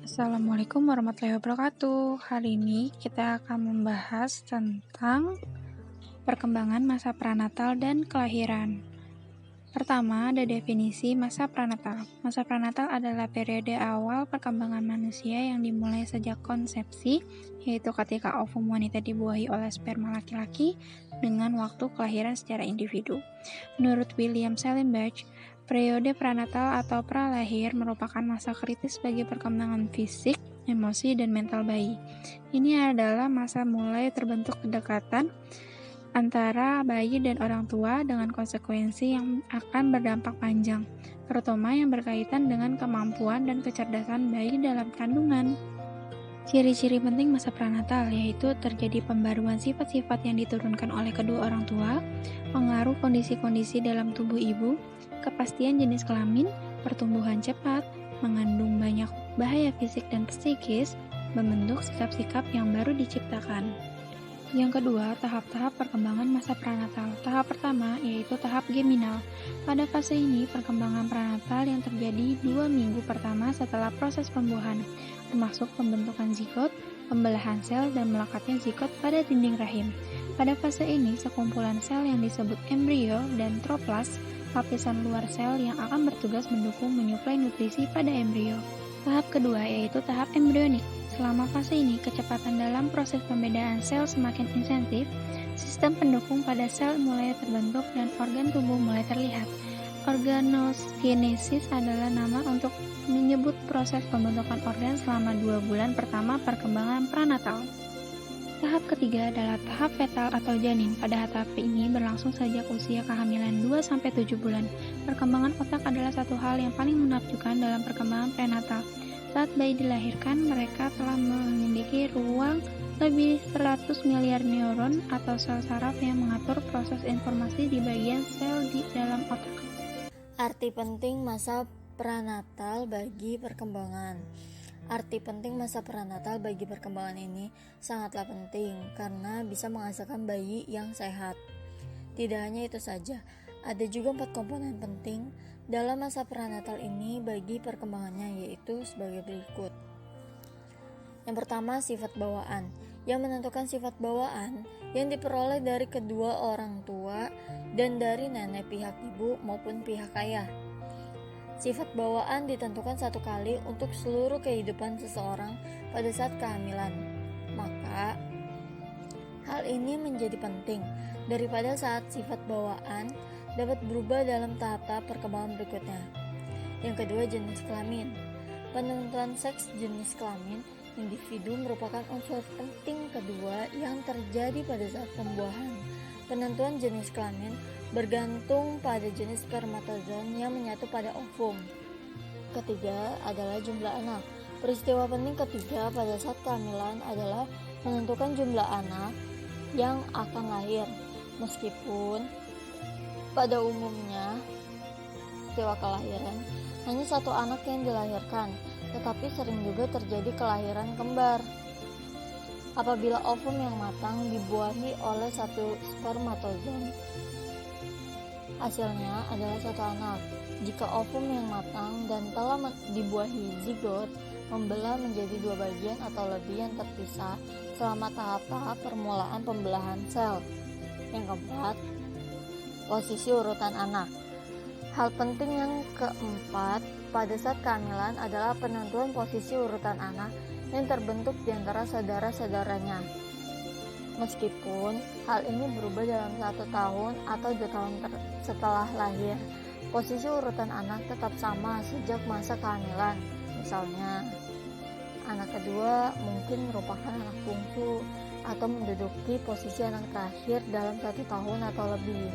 Assalamualaikum warahmatullahi wabarakatuh. Hari ini kita akan membahas tentang perkembangan masa pranatal dan kelahiran. Pertama, ada definisi masa pranatal. Masa pranatal adalah periode awal perkembangan manusia yang dimulai sejak konsepsi, yaitu ketika ovum wanita dibuahi oleh sperma laki-laki dengan waktu kelahiran secara individu. Menurut William Salenberg, periode pranatal atau pralahir merupakan masa kritis bagi perkembangan fisik, emosi, dan mental bayi. Ini adalah masa mulai terbentuk kedekatan antara bayi dan orang tua dengan konsekuensi yang akan berdampak panjang, terutama yang berkaitan dengan kemampuan dan kecerdasan bayi dalam kandungan. Ciri-ciri penting masa pranatal yaitu terjadi pembaruan sifat-sifat yang diturunkan oleh kedua orang tua, pengaruh kondisi-kondisi dalam tubuh ibu, kepastian jenis kelamin, pertumbuhan cepat, mengandung banyak bahaya fisik dan psikis, membentuk sikap-sikap yang baru diciptakan. Yang kedua, tahap-tahap perkembangan masa pranatal. Tahap pertama yaitu tahap geminal. Pada fase ini, perkembangan pranatal yang terjadi 2 minggu pertama setelah proses pembuahan, termasuk pembentukan zigot, pembelahan sel, dan melekatnya zigot pada dinding rahim. Pada fase ini, sekumpulan sel yang disebut embrio dan troplas, lapisan luar sel yang akan bertugas mendukung menyuplai nutrisi pada embrio. Tahap kedua yaitu tahap embrionik. Selama fase ini, kecepatan dalam proses pembedaan sel semakin intensif, sistem pendukung pada sel mulai terbentuk dan organ tubuh mulai terlihat. Organogenesis adalah nama untuk menyebut proses pembentukan organ selama 2 bulan pertama perkembangan pranatal. Tahap ketiga adalah tahap fetal atau janin. Pada tahap ini berlangsung sejak usia kehamilan 2-7 bulan. Perkembangan otak adalah satu hal yang paling menakjubkan dalam perkembangan prenatal. Saat bayi dilahirkan, mereka telah memiliki ruang lebih 100 miliar neuron atau sel saraf yang mengatur proses informasi di bagian sel di dalam otak. Arti penting masa pranatal bagi perkembangan. Arti penting masa pranatal bagi perkembangan ini sangatlah penting karena bisa menghasilkan bayi yang sehat. Tidak hanya itu saja, ada juga 4 komponen penting dalam masa pranatal ini bagi perkembangannya, yaitu sebagai berikut. Yang pertama, sifat bawaan. Yang menentukan sifat bawaan yang diperoleh dari kedua orang tua dan dari nenek pihak ibu maupun pihak ayah. Sifat bawaan ditentukan satu kali untuk seluruh kehidupan seseorang pada saat kehamilan. Maka, hal ini menjadi penting daripada saat sifat bawaan dapat berubah dalam tahap-tahap perkembangan berikutnya. Yang kedua, jenis kelamin. Penentuan seks jenis kelamin individu merupakan unsur penting kedua yang terjadi pada saat pembuahan. Penentuan jenis kelamin bergantung pada jenis spermatozoon yang menyatu pada ovum. Ketiga adalah jumlah anak. Peristiwa penting ketiga pada saat kehamilan adalah menentukan jumlah anak yang akan lahir. Meskipun pada umumnya peristiwa kelahiran hanya satu anak yang dilahirkan, tetapi sering juga terjadi kelahiran kembar. Apabila ovum yang matang dibuahi oleh satu spermatozoon, hasilnya adalah satu anak. Jika ovum yang matang dan telah dibuahi zigot membelah menjadi 2 bagian atau lebih yang terpisah selama tahap-tahap permulaan pembelahan sel. Yang keempat, posisi urutan anak. Hal penting yang keempat pada saat kehamilan adalah penentuan posisi urutan anak yang terbentuk di antara saudara-saudaranya. Meskipun hal ini berubah dalam 1 tahun atau 2 tahun setelah lahir, posisi urutan anak tetap sama sejak masa kehamilan. Misalnya, anak kedua mungkin merupakan anak bungsu atau menduduki posisi anak terakhir dalam 1 tahun atau lebih.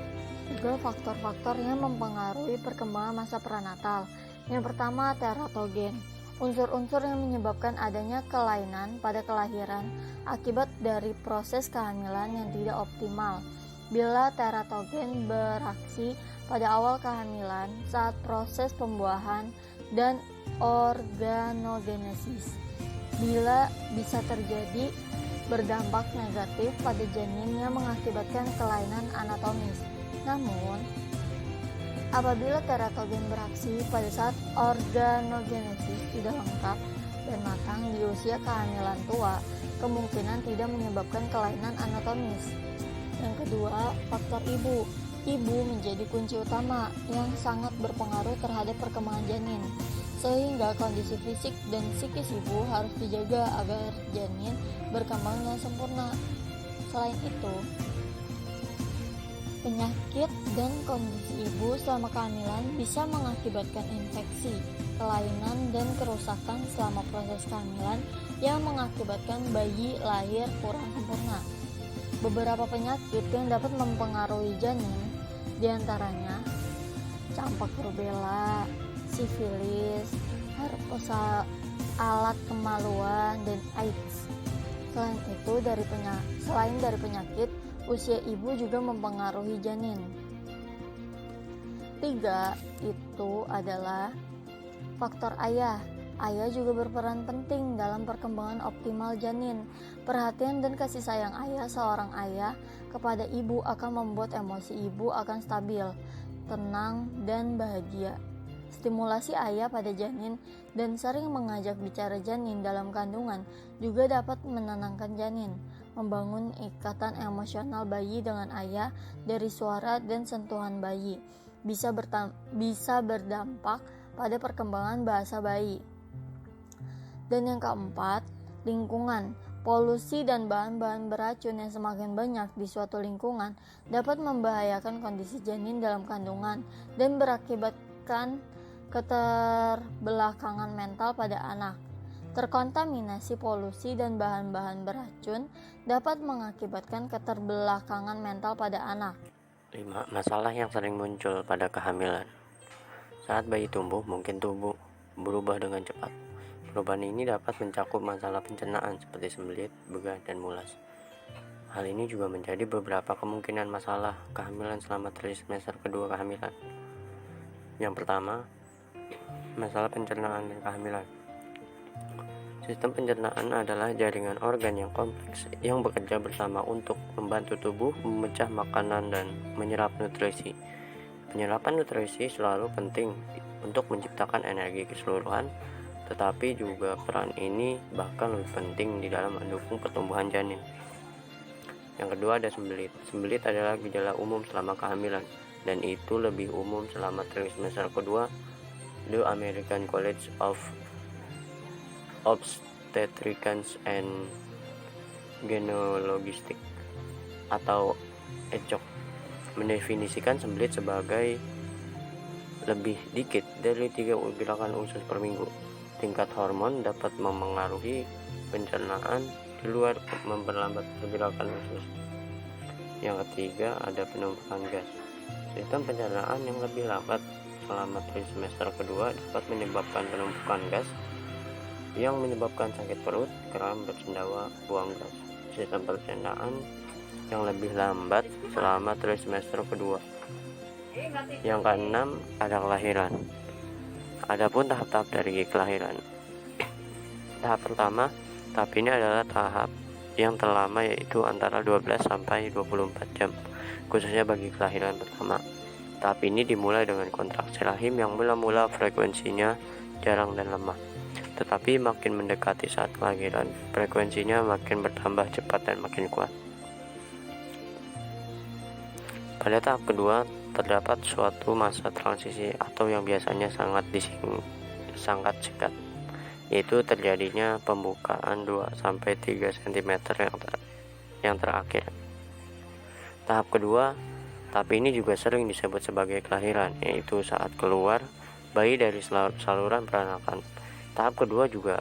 Juga faktor-faktor yang mempengaruhi perkembangan masa pranatal. Yang pertama, teratogen. Unsur-unsur yang menyebabkan adanya kelainan pada kelahiran akibat dari proses kehamilan yang tidak optimal. Bila teratogen beraksi pada awal kehamilan saat proses pembuahan dan organogenesis, bila bisa terjadi berdampak negatif pada janin yang mengakibatkan kelainan anatomis. Namun, apabila teratogen beraksi pada saat organogenesis sudah lengkap, dan matang di usia kehamilan tua kemungkinan tidak menyebabkan kelainan anatomis. Yang kedua, faktor ibu. Ibu menjadi kunci utama yang sangat berpengaruh terhadap perkembangan janin, sehingga kondisi fisik dan psikis ibu harus dijaga agar janin berkembang dengan sempurna. Selain itu, penyakit dan kondisi ibu selama kehamilan bisa mengakibatkan infeksi, kelainan, dan kerusakan selama proses kehamilan yang mengakibatkan bayi lahir kurang sempurna. Beberapa penyakit yang dapat mempengaruhi janin diantaranya campak rubella, sifilis, herpes alat kemaluan, dan AIDS. Selain dari penyakit, usia ibu juga mempengaruhi janin. 3. Itu adalah faktor ayah. Ayah juga berperan penting dalam perkembangan optimal janin. Perhatian dan kasih sayang seorang ayah kepada ibu akan membuat emosi ibu akan stabil, tenang, dan bahagia. Stimulasi ayah pada janin dan sering mengajak bicara janin dalam kandungan juga dapat menenangkan janin, membangun ikatan emosional bayi dengan ayah dari suara dan sentuhan bayi, bisa berdampak pada perkembangan bahasa bayi. Dan yang keempat, lingkungan. Polusi dan bahan-bahan beracun yang semakin banyak di suatu lingkungan dapat membahayakan kondisi janin dalam kandungan dan berakibatkan keterbelakangan mental pada anak. Terkontaminasi polusi dan bahan-bahan beracun dapat mengakibatkan keterbelakangan mental pada anak. 5. Masalah yang sering muncul pada kehamilan. Saat bayi tumbuh, mungkin tubuh berubah dengan cepat. Perubahan ini dapat mencakup masalah pencernaan seperti sembelit, begah, dan mulas. Hal ini juga menjadi beberapa kemungkinan masalah kehamilan selama trimester kedua kehamilan. Yang pertama, masalah pencernaan dan kehamilan. Sistem pencernaan adalah jaringan organ yang kompleks yang bekerja bersama untuk membantu tubuh memecah makanan dan menyerap nutrisi. Penyerapan nutrisi selalu penting untuk menciptakan energi keseluruhan, tetapi juga peran ini bahkan lebih penting di dalam mendukung pertumbuhan janin. Yang kedua ada sembelit. Sembelit adalah gejala umum selama kehamilan dan itu lebih umum selama trimester kedua. The American College of Obstetricians and Gynecologists atau ECOG mendefinisikan sembelit sebagai lebih dikit dari 3 gerakan usus per minggu. Tingkat hormon dapat memengaruhi pencernaan di luar memperlambat pergerakan usus. Yang ketiga ada penumpukan gas. Sistem pencernaan yang lebih lambat selama trimester kedua dapat menyebabkan penumpukan gas yang menyebabkan sakit perut, kram, bersendawa, buang gas. Sistem pencernaan yang lebih lambat selama trimester kedua. Yang keenam ada kelahiran. Adapun tahap-tahap dari kelahiran. Tahap pertama, tahap ini adalah tahap yang terlama, yaitu antara 12 sampai 24 jam, khususnya bagi kelahiran pertama. Tahap ini dimulai dengan kontraksi rahim yang mula-mula frekuensinya jarang dan lemah, tetapi makin mendekati saat kelahiran, frekuensinya makin bertambah cepat dan makin kuat. Pada tahap kedua, terdapat suatu masa transisi atau yang biasanya sangat singkat, yaitu terjadinya pembukaan 2-3 cm yang terakhir. Tahap kedua, tapi ini juga sering disebut sebagai kelahiran, yaitu saat keluar bayi dari saluran peranakan. Tahap kedua juga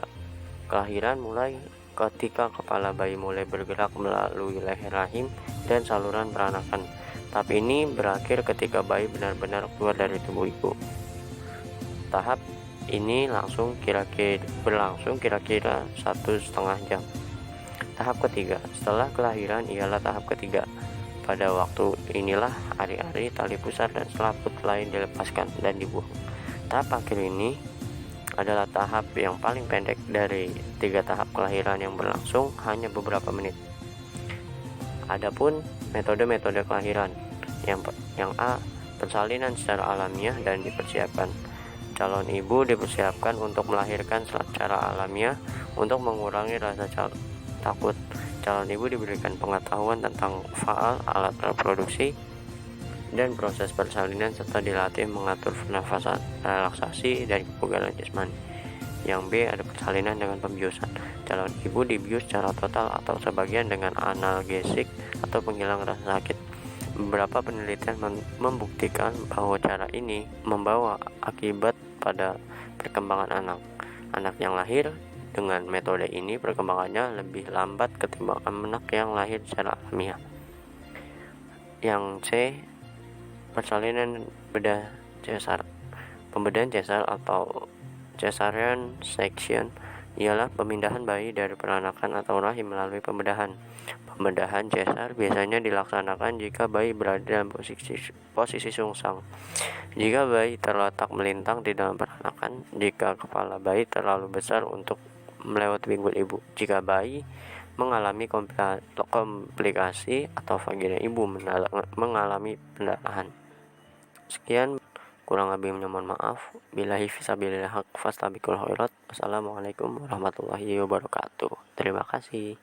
kelahiran mulai ketika kepala bayi mulai bergerak melalui leher rahim dan saluran peranakan. Tahap ini berakhir ketika bayi benar-benar keluar dari tubuh ibu. Tahap ini berlangsung kira-kira 1,5 jam. Tahap ketiga setelah kelahiran ialah tahap ketiga. Pada waktu inilah ari-ari, tali pusar, dan selaput lain dilepaskan dan dibuang. Tahap akhir ini adalah tahap yang paling pendek dari 3 tahap kelahiran yang berlangsung hanya beberapa menit. Adapun metode-metode kelahiran yang A. Persalinan secara alamiah dan dipersiapkan. calon ibu dipersiapkan untuk melahirkan secara alamiah. Untuk mengurangi rasa takut, calon ibu diberikan pengetahuan tentang faal, alat reproduksi, dan proses persalinan, serta dilatih mengatur pernafasan, relaksasi, dan kebugaran jasmani. Yang B, ada persalinan dengan pembiusan. Calon ibu dibius secara total atau sebagian dengan analgesik atau penghilang rasa sakit. Beberapa penelitian membuktikan bahwa cara ini membawa akibat pada perkembangan anak. Anak yang lahir dengan metode ini perkembangannya lebih lambat ketimbang anak yang lahir secara alamiah. Yang C, persalinan bedah cesar. Pembedahan cesar atau cesarean section ialah pemindahan bayi dari peranakan atau rahim melalui pembedahan. Pembedahan cesar biasanya dilaksanakan jika bayi berada dalam posisi sungsang, jika bayi terletak melintang di dalam peranakan, jika kepala bayi terlalu besar untuk melewati pinggul ibu, jika bayi mengalami komplikasi atau vagina ibu mengalami pendarahan. Sekian, kurang lebihnya mohon maaf. Billahi fisabilillah haq fastabiqul khairat. Wassalamualaikum warahmatullahi wabarakatuh. Terima kasih.